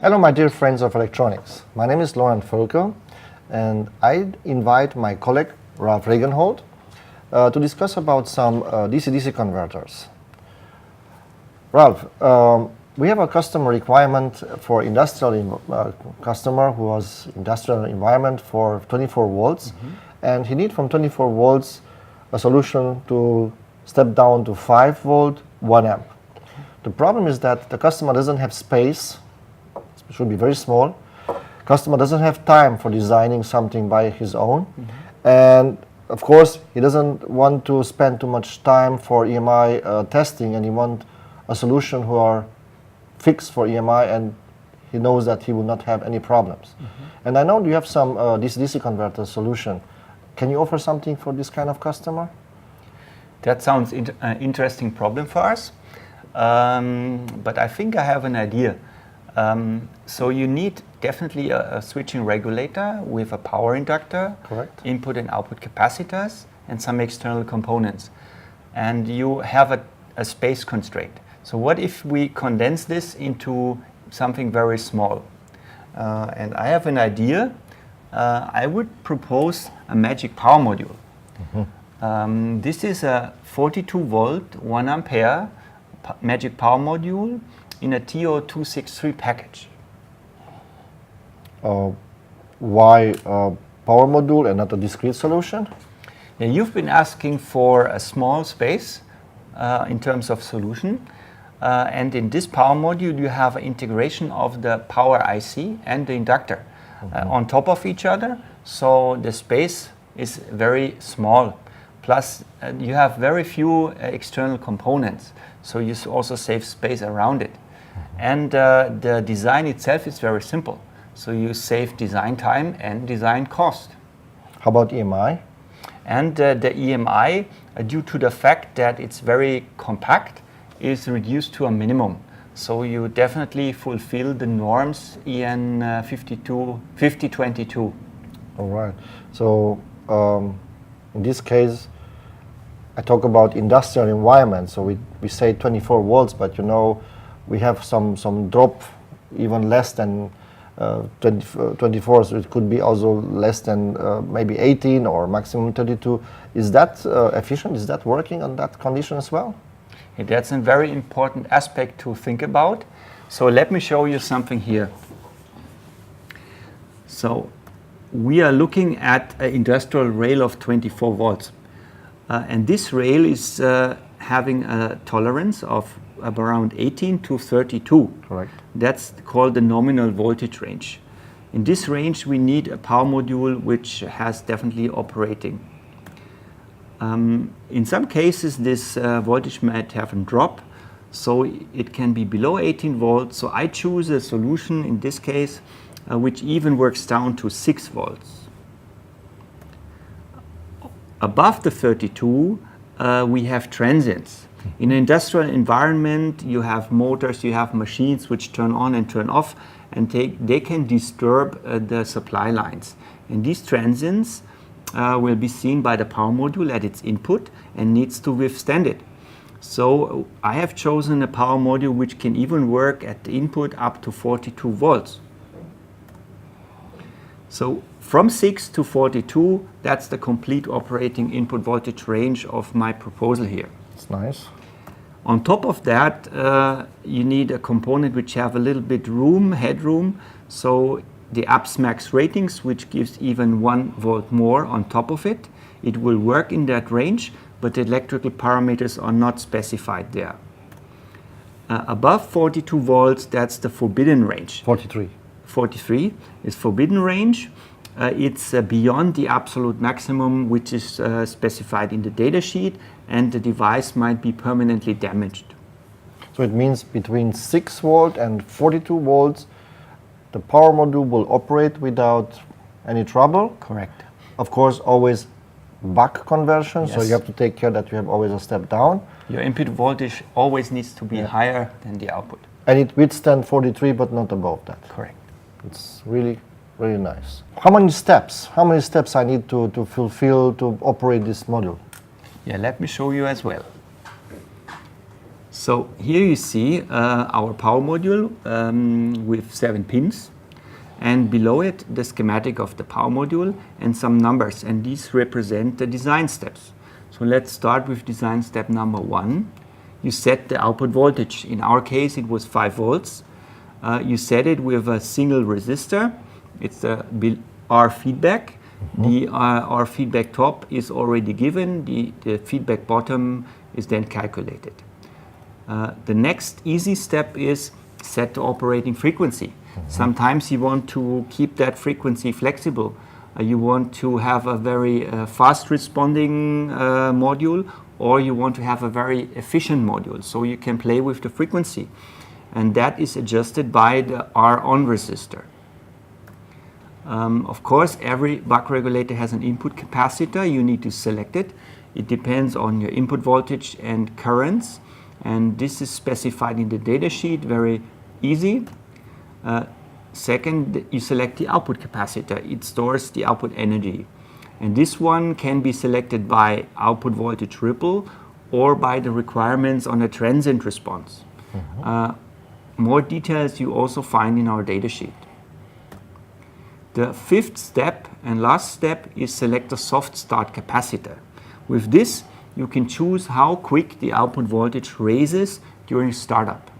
Hello, my dear friends of electronics. My name is Lorandt, and I invite my colleague Ralph Regenhold to discuss about some DC-DC converters. Ralph, we have a customer requirement for industrial customer who has industrial environment for 24 volts, and he needs from 24 volts a solution to step down to 5 volt, 1 amp. The problem is that the customer doesn't have space. It should be very small. Customer doesn't have time for designing something by his own, and of course he doesn't want to spend too much time for EMI testing, and he wants a solution who are fixed for EMI, and he knows that he will not have any problems. And I know you have some DC-DC converter solution. Can you offer something for this kind of customer? That sounds interesting problem for us, but I think I have an idea. So you need definitely a switching regulator with a power inductor, correct, input and output capacitors, and some external components. And you have a space constraint. So what if we condense this into something very small? And I have an idea. I would propose a MagI³ Power Module. This is a 42 volt, 1 ampere MagI³ Power Module in a TO263 package. Why power module and not a discrete solution? Yeah, you've been asking for a small space in terms of solution, and in this power module you have an integration of the power IC and the inductor on top of each other, so the space is very small. Plus you have very few external components, so you also save space around it. And the design itself is very simple, so you save design time and design cost. How about EMI? And the EMI, due to the fact that it's very compact, is reduced to a minimum. So you definitely fulfill the norms EN 5022. All right. So in this case, I talk about industrial environment. So we say 24 volts, but you know, we have some drop even less than 24, so it could be also less than maybe 18 or maximum 32. Is that efficient? Is that working on that condition as well? Yeah, that's a very important aspect to think about. So let me show you something here. So we are looking at an industrial rail of 24 volts. And this rail is having a tolerance of around 18 to 32. Correct. That's called the nominal voltage range. In this range we need a power module which has definitely operating. In some cases this voltage might have a drop, so it can be below 18 volts. So I choose a solution in this case which even works down to 6 volts. Above the 32 we have transients. In an industrial environment you have motors, you have machines which turn on and turn off, and they can disturb the supply lines. And these transients will be seen by the power module at its input and needs to withstand it. So I have chosen a power module which can even work at the input up to 42 volts. So from 6 to 42, that's the complete operating input voltage range of my proposal here. It's nice. On top of that, you need a component which have a little bit headroom, so the ups max ratings, which gives even 1 volt more on top of it. It will work in that range, but the electrical parameters are not specified there. Above 42 volts, that's the forbidden range. 43. 43 is forbidden range. It's beyond the absolute maximum which is specified in the datasheet, and the device might be permanently damaged. So it means between 6 volt and 42 volts the power module will operate without any trouble. Correct. Of course, always buck conversion, so Yes. you have to take care that you have always a step down. Your input voltage always needs to be higher than the output. And it withstands 43 but not above that. Correct. It's really, really nice. How many steps? How many steps I need to fulfill to operate this module? Yeah, let me show you as well. So here you see our power module with 7 pins, and below it the schematic of the power module and some numbers, and these represent the design steps. So let's start with design step number 1. You set the output voltage. In our case it was 5 volts. You set it with a single resistor. It's the R feedback. The R feedback top is already given. The feedback bottom is then calculated. The next easy step is set the operating frequency. Sometimes you want to keep that frequency flexible. You want to have a very fast responding module, or you want to have a very efficient module, so you can play with the frequency. And that is adjusted by the R on resistor. Of course, every buck regulator has an input capacitor. You need to select it. It depends on your input voltage and currents, and this is specified in the datasheet, very easy. Second, you select the output capacitor. It stores the output energy. And this one can be selected by output voltage ripple or by the requirements on a transient response. More details you also find in our datasheet. The 5th step and last step is select a soft start capacitor. With this, you can choose how quick the output voltage raises during startup.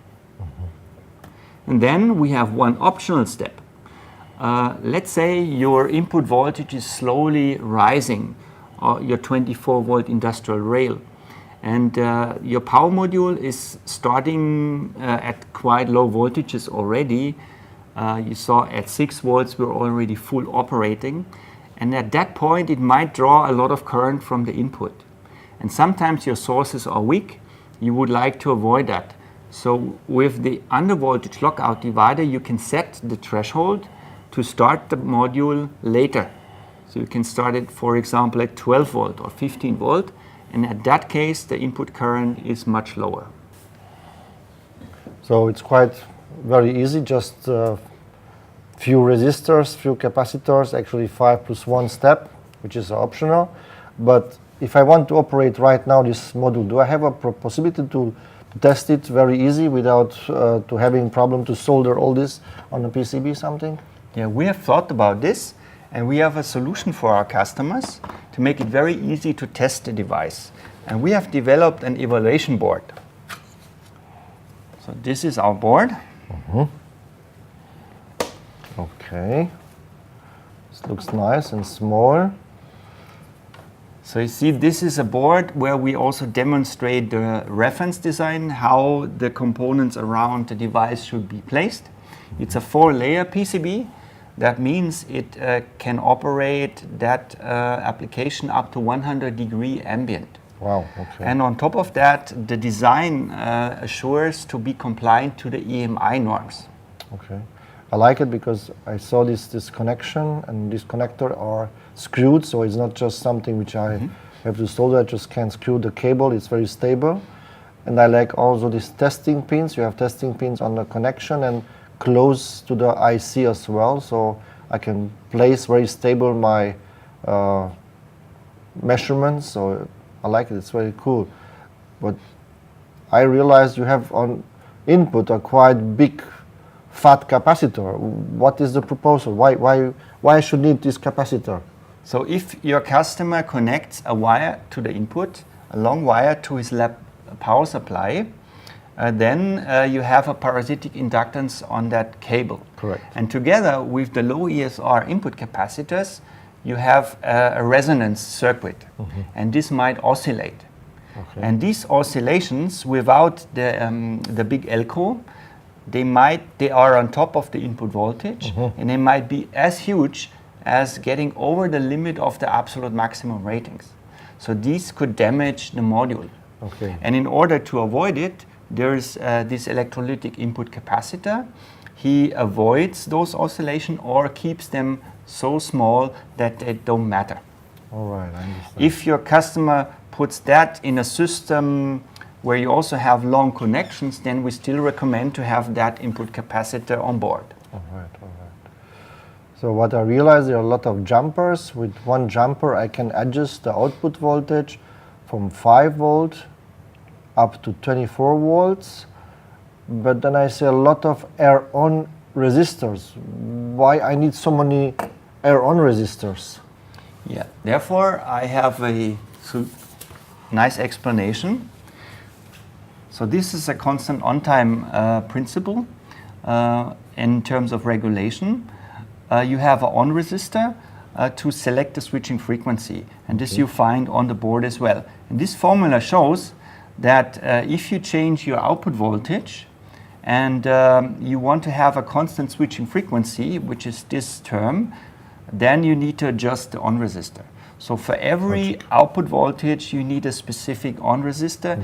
And then we have one optional step. Let's say your input voltage is slowly rising, your 24 volt industrial rail, and your power module is starting at quite low voltages already. You saw at 6 volts we're already full operating, and at that point it might draw a lot of current from the input. And sometimes your sources are weak. You would like to avoid that. So with the undervoltage lockout divider, you can set the threshold to start the module later. So you can start it, for example, at 12 volt or 15 volt, and at that case the input current is much lower. So it's quite very easy, just few resistors, few capacitors, actually 5 plus 1 step, which is optional. But if I want to operate right now this module, do I have a possibility to test it very easy without to having problem to solder all this on a PCB something? Yeah, we have thought about this, and we have a solution for our customers to make it very easy to test the device. And we have developed an evaluation board. So this is our board. Okay. This looks nice and small. So you see, this is a board where we also demonstrate the reference design, how the components around the device should be placed. It's a 4-layer PCB. That means it can operate that application up to 100-degree ambient. Wow, okay. And on top of that, the design assures to be compliant to the EMI norms. Okay. I like it because I saw this connection, and this connector are screwed, so it's not just something which I have to solder. I just can screw the cable. It's very stable. And I like also these testing pins. You have testing pins on the connection and close to the IC as well, so I can place very stable my measurements. So I like it. It's very cool. But I realized you have on input a quite big fat capacitor. What is the proposal? Why I should need this capacitor? So if your customer connects a wire to the input, a long wire to his power supply, then you have a parasitic inductance on that cable. Correct. And together with the low ESR input capacitors, you have a resonance circuit, and this might oscillate. Okay. And these oscillations, without the big elko, they are on top of the input voltage, and they might be as huge as getting over the limit of the absolute maximum ratings. So these could damage the module. Okay. And in order to avoid it, there's this electrolytic input capacitor. He avoids those oscillations or keeps them so small that they don't matter. All right, I understand. If your customer puts that in a system where you also have long connections, then we still recommend to have that input capacitor on board. All right, all right. So what I realized, there are a lot of jumpers. With one jumper I can adjust the output voltage from 5 volt up to 24 volts, but then I see a lot of air-on resistors. Why I need so many air-on resistors? Yeah, therefore I have a nice explanation. So this is a constant on-time principle in terms of regulation. You have an on resistor to select the switching frequency, and this you find on the board as well. And this formula shows that if you change your output voltage and you want to have a constant switching frequency, which is this term, then you need to adjust the on resistor. So for every output voltage, you need a specific on resistor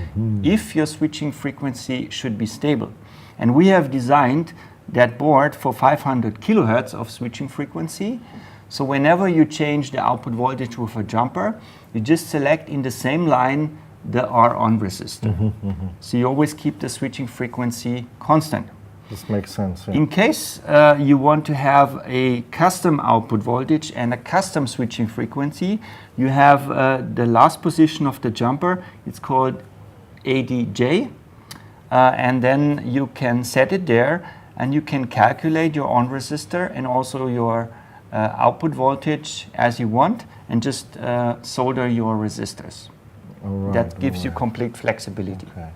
if your switching frequency should be stable. And we have designed that board for 500 kilohertz of switching frequency. So whenever you change the output voltage with a jumper, you just select in the same line the R-on resistor. So you always keep the switching frequency constant. This makes sense. Yeah. In case you want to have a custom output voltage and a custom switching frequency, you have the last position of the jumper. It's called ADJ. And then you can set it there, and you can calculate your on resistor and also your output voltage as you want, and just solder your resistors. That gives you complete flexibility. Okay.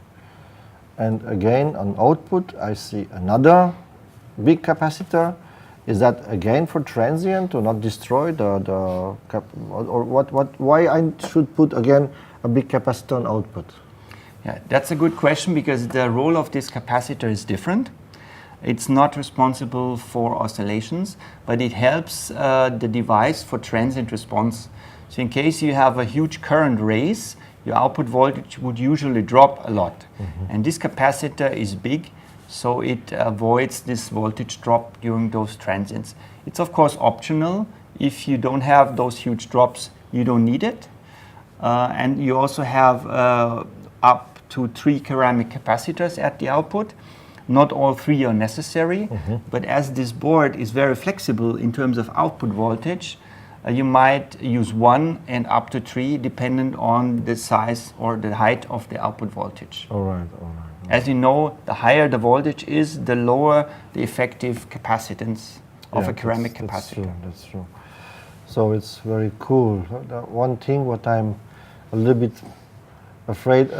And again, on output, I see another big capacitor. Is that again for transient to not destroy why I should put again a big capacitor on output? Yeah, that's a good question, because the role of this capacitor is different. It's not responsible for oscillations, but it helps the device for transient response. So in case you have a huge current raise, your output voltage would usually drop a lot. And this capacitor is big, so it avoids this voltage drop during those transients. It's of course optional. If you don't have those huge drops, you don't need it. And you also have up to 3 ceramic capacitors at the output. Not all 3 are necessary, but as this board is very flexible in terms of output voltage, you might use 1 and up to 3 dependent on the size or the height of the output voltage. All right. As you know, the higher the voltage is, the lower the effective capacitance of a ceramic capacitor. That's true. So it's very cool. The one thing what I'm a little bit afraid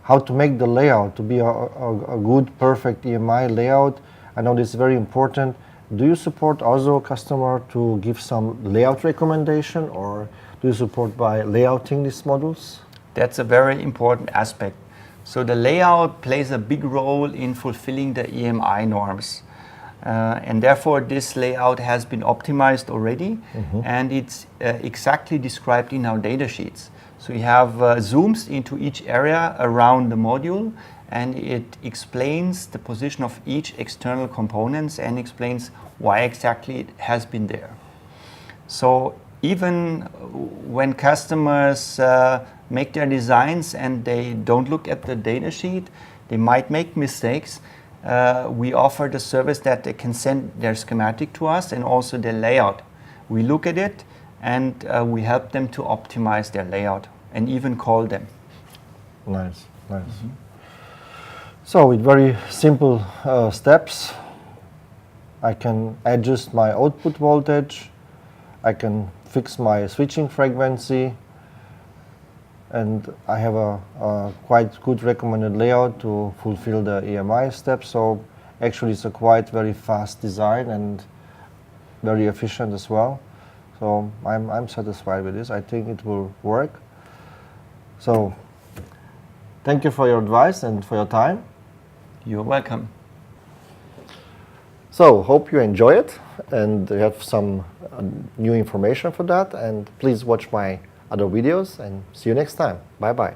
how to make the layout to be a good, perfect EMI layout. I know this is very important. Do you support also customer to give some layout recommendation, or do you support by layouting these modules? That's a very important aspect. So the layout plays a big role in fulfilling the EMI norms. And therefore this layout has been optimized already, and it's exactly described in our data sheets. So you have zooms into each area around the module, and it explains the position of each external components and explains why exactly it has been there. So even when customers make their designs and they don't look at the data sheet, they might make mistakes. We offer the service that they can send their schematic to us and also their layout. We look at it and we help them to optimize their layout and even call them. Nice. So with very simple steps, I can adjust my output voltage, I can fix my switching frequency, and I have a quite good recommended layout to fulfill the EMI steps. So actually it's a quite very fast design and very efficient as well. So I'm satisfied with this. I think it will work. So thank you for your advice and for your time. You're welcome. So hope you enjoy it and you have some new information for that, and please watch my other videos and see you next time. Bye bye.